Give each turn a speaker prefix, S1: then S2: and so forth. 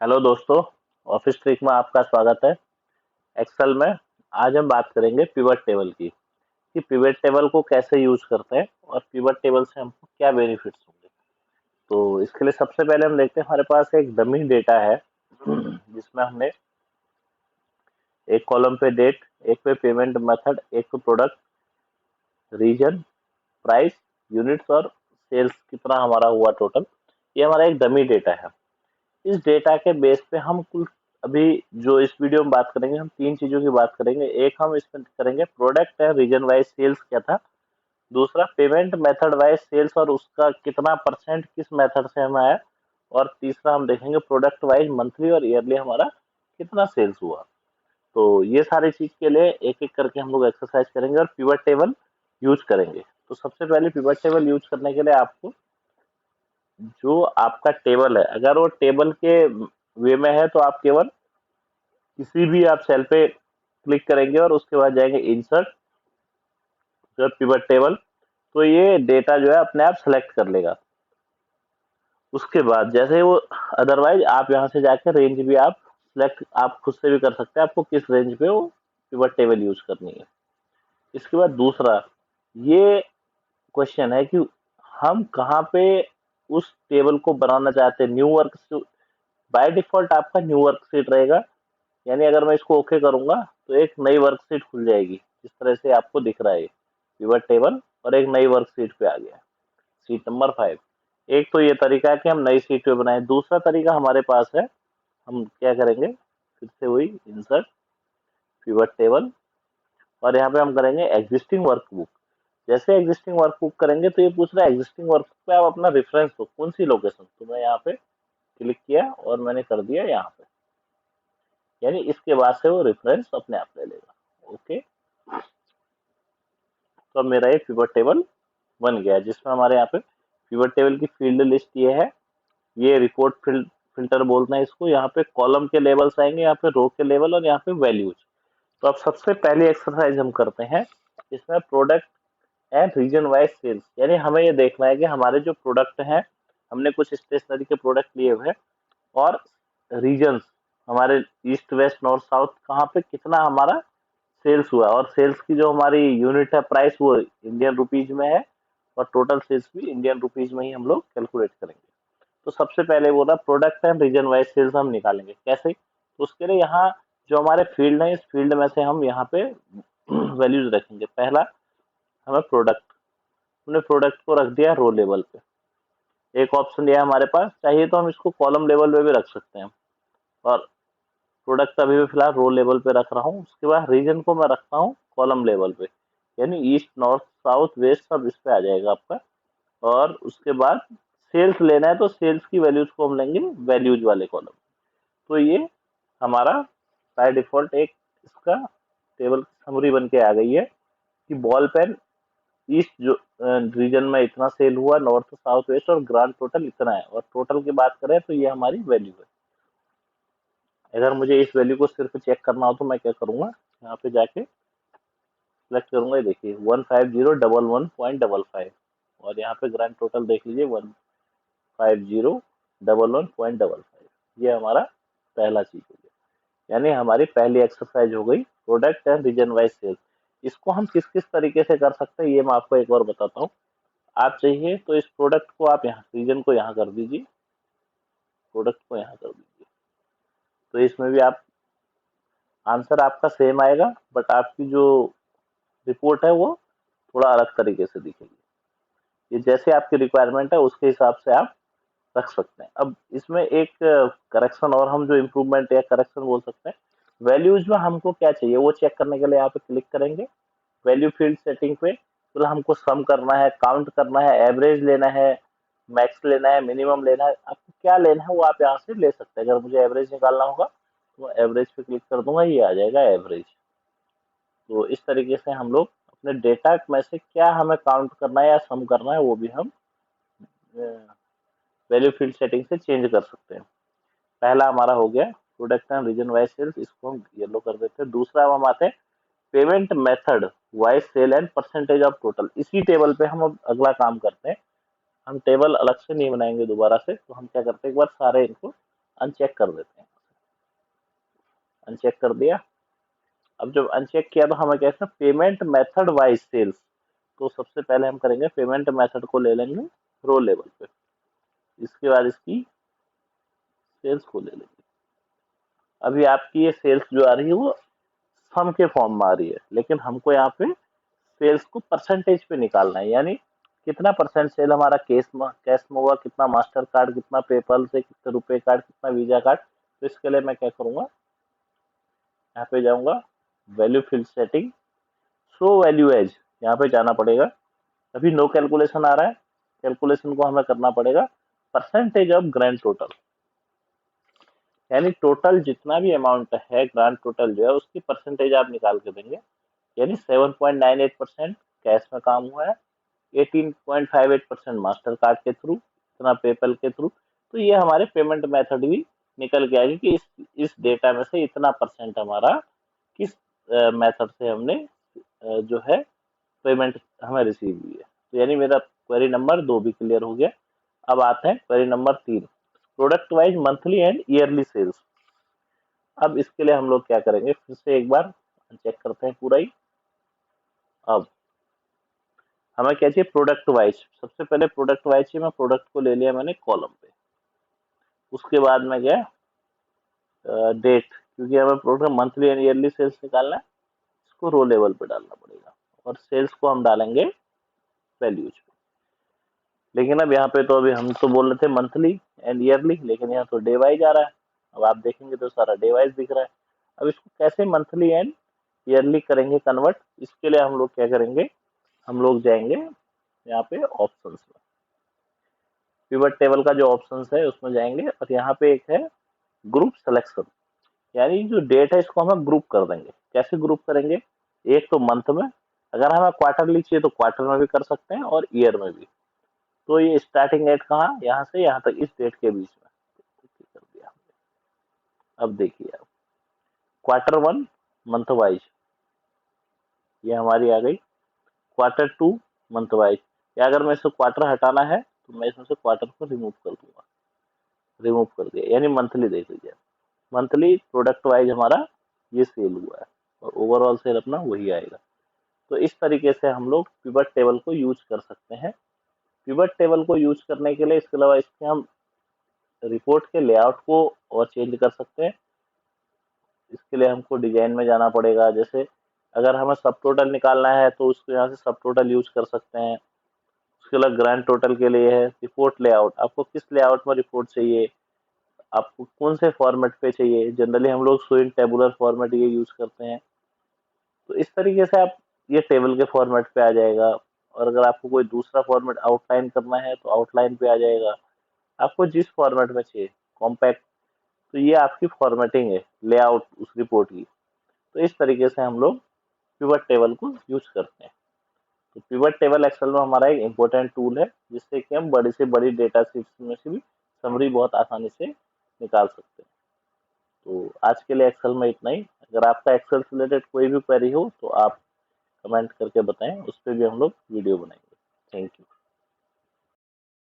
S1: Hello दोस्तों, office trick में आपका स्वागत है। एक्सेल में आज हम बात करेंगे पिवट टेबल की कि पिवट टेबल को कैसे यूज करते हैं और पिवट टेबल से हमको क्या बेनिफिट्स होंगे। तो इसके लिए सबसे पहले हम देखते हैं, हमारे पास एक डमी डेटा है जिसमें हमने एक कॉलम पे डेट, एक पे पेमेंट मेथड, एक पे प्रोडक्ट, रीजन, प्राइस, यूनिट्स और सेल्स कितना हमारा हुआ टोटल। ये हमारा एक डमी डेटा है। इस डेटा के बेस पे हम कुल अभी जो इस वीडियो में बात करेंगे, हम तीन चीजों की बात करेंगे। एक हम इसमें करेंगे प्रोडक्ट है रीजन वाइज सेल्स क्या था, दूसरा पेमेंट मेथड वाइज सेल्स और उसका कितना परसेंट किस मेथड से हमें आया, और तीसरा हम देखेंगे प्रोडक्ट वाइज मंथली और ईयरली हमारा कितना सेल्स हुआ। तो ये सारी चीज के लिए एक एक करके हम लोग एक्सरसाइज करेंगे और पिवट टेबल यूज करेंगे। तो सबसे पहले पिवट टेबल यूज करने के लिए आपको जो आपका टेबल है, अगर वो टेबल के वे में है तो आप केवल किसी भी आप सेल पे क्लिक करेंगे और उसके बाद जाएंगे इंसर्ट पिवट टेबल, तो ये डेटा जो है अपने आप सेलेक्ट कर लेगा। उसके बाद जैसे वो अदरवाइज आप यहाँ से जाके रेंज भी आप सेलेक्ट आप खुद से भी कर सकते हैं, आपको किस रेंज पे वो पिवट टेबल यूज करनी है। इसके बाद दूसरा ये क्वेश्चन है कि हम कहाँ पे उस टेबल को बनाना चाहते हैं। न्यू वर्क बाय डिफॉल्ट आपका न्यू वर्कशीट रहेगा, यानी अगर मैं इसको ओके करूंगा तो एक नई वर्कशीट खुल जाएगी। इस तरह से आपको दिख रहा है पिवट टेबल और एक नई वर्कशीट पे आ गया, सीट नंबर 5। एक तो ये तरीका है कि हम नई सीट पे बनाएं। दूसरा तरीका हमारे पास है, हम क्या करेंगे, फिर से वही इंसर्ट पिवट टेबल और यहाँ पे हम करेंगे एग्जिस्टिंग वर्कबुक। जैसे एग्जिस्टिंग वर्कबुक करेंगे तो ये पूछ रहा है एग्जिस्टिंग वर्कबुक पे आप अपना रेफरेंस दो, कौन सी लोकेशन। तो मैं यहाँ पे क्लिक किया और मैंने कर दिया यहाँ पे, यानी इसके बाद से वो रेफरेंस अपने आप ले लेगा। ओके, तो अब मेरा ये पिवट टेबल बन गया जिसमें हमारे यहाँ पे पिवट टेबल की फील्ड लिस्ट ये है। ये रिपोर्ट फिल्टर बोलते हैं इसको। यहाँ पे कॉलम के लेवल्स आएंगे, यहाँ पे रो के लेवल और यहाँ पे वैल्यूज। तो अब सबसे पहली एक्सरसाइज हम करते हैं, इसमें product and region wise sales, यानी हमें ये देखना है कि हमारे जो प्रोडक्ट हैं, हमने कुछ स्टेशनरी के प्रोडक्ट लिए हुए हैं और रीजन्स हमारे ईस्ट वेस्ट नॉर्थ साउथ कहाँ पे कितना हमारा सेल्स हुआ, और सेल्स की जो हमारी यूनिट है प्राइस वो इंडियन रुपीज में है, और टोटल सेल्स भी इंडियन रुपीज में ही हम लोग कैलकुलेट करेंगे। तो सबसे पहले वो ना product and region wise sales हम निकालेंगे कैसे। तो उसके लिए यहाँ जो हमारे फील्ड है, इस फील्ड में से हम यहाँ पे वैल्यूज रखेंगे। पहला हमें प्रोडक्ट, हमने प्रोडक्ट को रख दिया रो लेवल पे। एक ऑप्शन दिया है हमारे पास, चाहिए तो हम इसको कॉलम लेवल पे भी रख सकते हैं, और प्रोडक्ट अभी भी फिलहाल रो लेवल पे रख रहा हूँ। उसके बाद रीजन को मैं रखता हूँ कॉलम लेवल पे, यानी ईस्ट नॉर्थ साउथ वेस्ट सब इस पे आ जाएगा आपका। और उसके बाद सेल्स लेना है तो सेल्स की वैल्यूज को हम लेंगे वैल्यूज वाले कॉलम। तो ये हमारा बाय डिफॉल्ट एक इसका टेबल समरी बन के आ गई है कि बॉल पेन ईस्ट जो रीजन में इतना सेल हुआ, नॉर्थ साउथ वेस्ट और ग्रांड टोटल इतना है। और टोटल की बात करें तो ये हमारी वैल्यू है। अगर मुझे इस वैल्यू को सिर्फ चेक करना हो तो मैं क्या करूंगा, यहाँ पे जाके सेलेक्ट करूंगा, ये देखिए 15011.55, और यहाँ पे ग्रांड टोटल देख लीजिए 15011.55। ये हमारा पहला चीज हो गया, यानी हमारी पहली एक्सरसाइज हो गई product and region wise sales. इसको हम किस किस तरीके से कर सकते हैं ये मैं आपको एक और बताता हूँ। आप चाहिए तो इस प्रोडक्ट को आप यहाँ रीजन को यहाँ कर दीजिए, प्रोडक्ट को यहाँ कर दीजिए, तो इसमें भी आप आंसर आपका सेम आएगा, बट आपकी जो रिपोर्ट है वो थोड़ा अलग तरीके से दिखेगी। ये जैसे आपकी रिक्वायरमेंट है उसके हिसाब से आप रख सकते हैं। अब इसमें एक करेक्शन और हम जो इम्प्रूवमेंट या करेक्शन बोल सकते हैं, वैल्यूज में हमको क्या चाहिए वो चेक करने के लिए यहाँ पे क्लिक करेंगे वैल्यू फील्ड सेटिंग पे। तो हमको सम करना है, काउंट करना है, एवरेज लेना है, मैक्स लेना है, मिनिमम लेना है, आपको क्या लेना है वो आप यहाँ से ले सकते हैं। अगर मुझे एवरेज निकालना होगा तो एवरेज पे क्लिक कर दूंगा, ये आ जाएगा एवरेज। तो इस तरीके से हम लोग अपने डेटा में से क्या हमें काउंट करना है या सम करना है वो भी हम वैल्यू फील्ड सेटिंग से चेंज कर सकते हैं। पहला हमारा हो गया product and region wise sales, इसको हम येलो कर देते हैं। दूसरा हम आते हैं payment method wise sale and percentage of total. इसी टेबल पे हम अब अगला काम करते हैं। हम टेबल अलग से नहीं बनाएंगे दोबारा से, तो हम क्या करते हैं एक बार सारे इनको अनचेक कर देते हैं। अनचेक कर दिया। अब जब अनचेक किया तो हमें कहते हैं पेमेंट मेथड वाइज सेल्स। तो सबसे पहले हम करेंगे पेमेंट मेथड को ले लेंगे रो लेवल पे, इसके बाद इसकी सेल्स को ले लेंगे। अभी आपकी ये सेल्स जो आ रही है वो सम के फॉर्म में आ रही है, लेकिन हमको यहाँ पे सेल्स को परसेंटेज पे निकालना है, यानी कितना परसेंट सेल हमारा कैश में हुआ, कितना मास्टर कार्ड, कितना पेपल से, कितना रुपए कार्ड, कितना वीजा कार्ड। तो इसके लिए मैं क्या करूंगा, यहाँ पे जाऊंगा value field setting, show value as, यहाँ पे जाना पड़ेगा। अभी नो कैलकुलेशन आ रहा है, कैलकुलेशन को हमें करना पड़ेगा परसेंटेज ऑफ ग्रैंड टोटल, यानी टोटल जितना भी अमाउंट है ग्रांड टोटल जो है उसकी परसेंटेज आप निकाल के देंगे। यानी 7.98% कैश में काम हुआ है, 18.58% मास्टर कार्ड के थ्रू, इतना पेपल के थ्रू। तो ये हमारे पेमेंट मेथड भी निकल के आएगी कि इस डेटा में से इतना परसेंट हमारा किस मेथड से हमने जो है पेमेंट हमें रिसीव हुई है। तो यानी मेरा क्वेरी नंबर 2 भी क्लियर हो गया। अब आते हैं query number 3, product wise monthly and yearly sales. अब इसके लिए हम लोग क्या करेंगे, फिर से एक बार चेक करते हैं पूरा ही। अब हमें क्या चाहिए, प्रोडक्ट वाइज। सबसे पहले प्रोडक्ट वाइज चाहिए, मैं प्रोडक्ट को ले लिया मैंने कॉलम पे। उसके बाद में गया डेट, क्योंकि हमें product monthly and yearly sales निकालना है, इसको रो लेवल पे डालना पड़ेगा, और सेल्स को हम डालेंगे वैल्यूज पे। लेकिन अब यहाँ पे तो अभी हम तो बोल रहे थे मंथली एंड ईयरली, लेकिन यहाँ तो डे वाइज आ रहा है। अब आप देखेंगे तो सारा डे वाइज दिख रहा है। अब इसको कैसे मंथली एंड ईयरली करेंगे कन्वर्ट, इसके लिए हम लोग क्या करेंगे, हम लोग जाएंगे यहाँ पे ऑप्शंस में, पिवट टेबल का जो ऑप्शंस है उसमें जाएंगे, और यहाँ पे एक है ग्रुप सिलेक्शन, यानी जो डेट है इसको हम ग्रुप कर देंगे। कैसे ग्रुप करेंगे, एक तो मंथ में, अगर हमें क्वार्टरली चाहिए तो क्वार्टर में भी कर सकते हैं और ईयर में भी। तो ये स्टार्टिंग डेट कहाँ, यहाँ से यहाँ तक इस डेट के बीच में कर दिया। अब देखिए आप Q1 मंथ वाइज ये हमारी आ गई, Q2 मंथ वाइज, या अगर मैं इसको क्वार्टर हटाना है तो मैं इसमें से क्वार्टर को रिमूव कर दूंगा, रिमूव कर दिया, यानी मंथली देख लीजिए। मंथली प्रोडक्ट वाइज हमारा ये सेल हुआ है, और ओवरऑल सेल अपना वही आएगा। तो इस तरीके से हम लोग पिवट टेबल को यूज कर सकते हैं। पिवट टेबल को यूज करने के लिए इसके अलावा इसके हम रिपोर्ट के लेआउट को और चेंज कर सकते हैं। इसके लिए हमको डिजाइन में जाना पड़ेगा, जैसे अगर हमें सब टोटल निकालना है तो उसको यहाँ से सब टोटल यूज कर सकते हैं। उसके अलावा ग्रैंड टोटल के लिए है रिपोर्ट लेआउट, आपको किस लेआउट में रिपोर्ट चाहिए, आपको कौन से फॉर्मेट पे चाहिए। जनरली हम लोग स्विंग टेबुलर फॉर्मेट ये यूज करते हैं। तो इस तरीके से आप ये टेबल के फॉर्मेट पे आ जाएगा, और अगर आपको कोई दूसरा फॉर्मेट आउटलाइन करना है तो आउटलाइन पे आ जाएगा, आपको जिस फॉर्मेट में चाहिए, कॉम्पैक्ट। तो ये आपकी फॉर्मेटिंग है लेआउट उस रिपोर्ट की। तो इस तरीके से हम लोग पिवट टेबल को यूज करते हैं। तो पिवट टेबल एक्सेल में हमारा एक इम्पोर्टेंट टूल है, जिससे कि हम बड़ी से बड़ी डेटा शीट्स में से भी समरी बहुत आसानी से निकाल सकते हैं। तो आज के लिए एक्सेल में इतना ही। अगर आपका एक्सेल से रिलेटेड कोई भी क्वेरी हो तो आप कमेंट करके बताएं, उस पर भी हम लोग वीडियो बनाएंगे। Thank you.